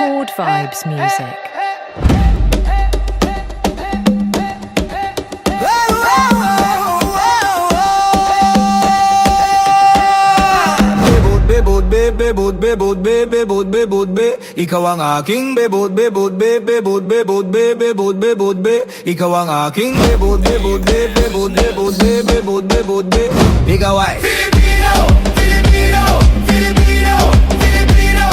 Chord Vibes music. Bebod, bebod, bebod, bebod, be. Ikaw ang aking bebod, bebod, bebod, bebod, bebod, bebod, be. Ikaw ang aking bebod, bebod, bebod, bebod, bebod, bebod, be. Ikaw ay Filipino, Filipino, Filipino, Filipino.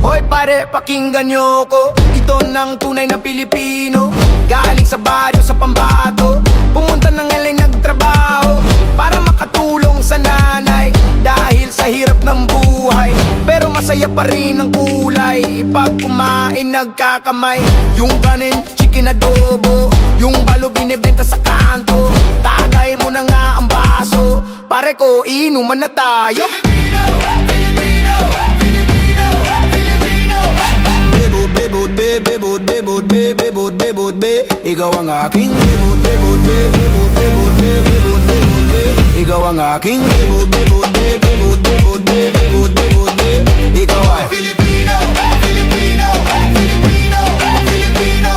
Hoy pare, pakinggan niyo ko. Ito ng tunay na Pilipino. Galing sa baryo sa Pambato, pumunta ng LA nagtrabaho para makatulong sa nanay. Dahil sa hirap ng buhay, pero masaya pa rin ang kulay. Pag kumain nagkakamay, yung kanin, chicken adobo, yung balo binibenta sa kanto. Tagay mo na nga ang baso, pare ko inuman na tayo. Filipino, Filipino, Filipino, Filipino. Bebod, bebod, bebod, bebod, bebod, bebod, be. Ikaw ang aking bebod, bebod, bebod, bebod, bebod, bebod, be. Ikaw ang aking bebod, bebod, bebod, bebod, bebod, bebod, be. Ikaw ay Filipino, Filipino, Filipino, Filipino.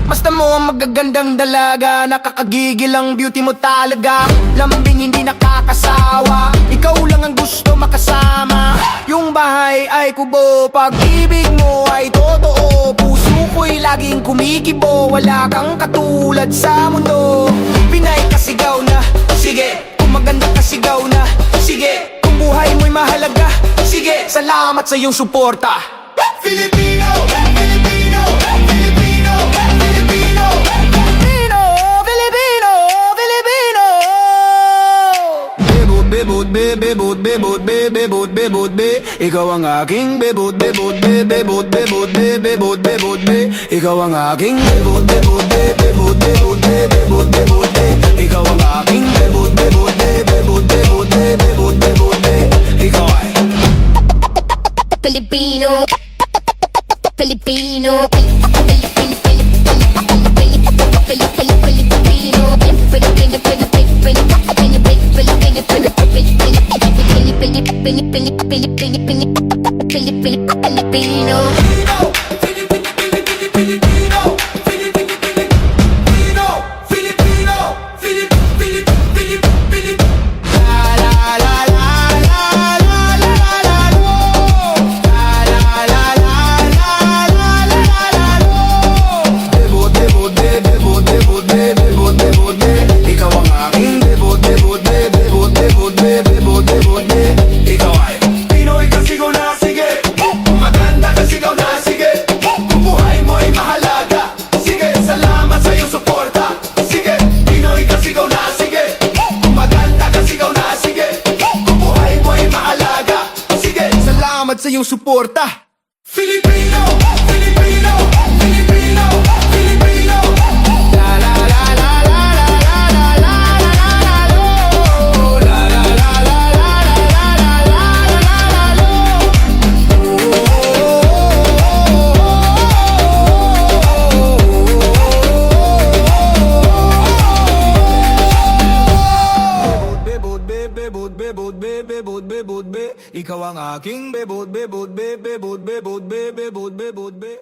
Basta mo ang magagandang dalaga, nakakagigil ang beauty mo talaga. Lambing hindi nakakasawa, ikaw lang ang gusto makasama. Yung bahay ay kubo, pag-ibig mo ay totoo. Puso ko'y laging kumikibo, wala kang katulad sa mundo. Pinay kasigaw na, sige. Kung maganda kasigaw na, sige. Kung buhay mo'y mahalaga, sige. Salamat sa iyong suporta. Filipino, Filipino, Filipino, Filipino, Filipino, Filipino, Filipino. Bebod, bebod, bebod, bebod, bebod, be. Ikaw ang aking bebod, bebod, bebod, bebod, bebod, bebod, be. Ikaw ang aking bebod, bebod, bebod, bebod, bebod, bebod, be. Ikaw ang aking bebod, bebod, bebod, bebod, bebod, bebod, be. Ikaw ay Filipino, Filipino, Filipino. sa iyong suporta. Filipino, Filipino, Filipino, Filipino. La la la la la la la la la la la la la la la bebod, be. Ikaw ang aking bebod, bebod, bebod, bebod, bebod, bebod, bebod, be.